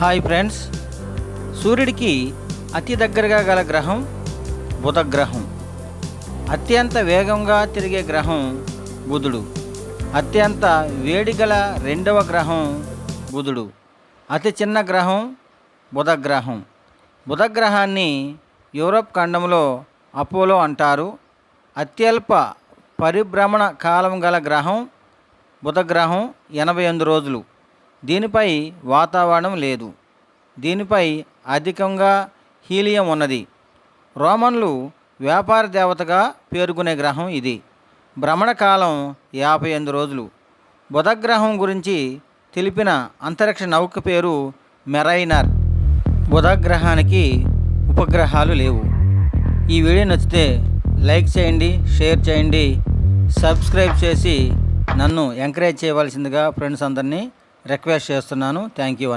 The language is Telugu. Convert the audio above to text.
హాయ్ ఫ్రెండ్స్, సూర్యుడికి అతి దగ్గరగా గల గ్రహం బుధ గ్రహం. అత్యంత వేగంగా తిరిగే గ్రహం బుధుడు. అత్యంత వేడి గల రెండవ గ్రహం బుధుడు. అతి చిన్న గ్రహం బుధ గ్రహం. బుధ గ్రహాన్ని యూరప్ ఖండంలో అపోలో అంటారు. అత్యల్ప పరిభ్రమణ కాలం గల గ్రహం బుధ గ్రహం 88 రోజులు. దీనిపై వాతావరణం లేదు. దీనిపై అధికంగా హీలియం ఉన్నది. రోమన్లు వ్యాపార దేవతగా పేర్కొనే గ్రహం ఇది. భ్రమణ కాలం 58 రోజులు. బుధగ్రహం గురించి తెలిపిన అంతరిక్ష నౌక పేరు మెరైనర్. బుధగ్రహానికి ఉపగ్రహాలు లేవు. ఈ వీడియో నచ్చితే లైక్ చేయండి, షేర్ చేయండి, సబ్స్క్రైబ్ చేసి నన్ను ఎంకరేజ్ చేయవలసిందిగా ఫ్రెండ్స్ అందరినీ రిక్వెస్ట్ చేస్తున్నాను. Thank you.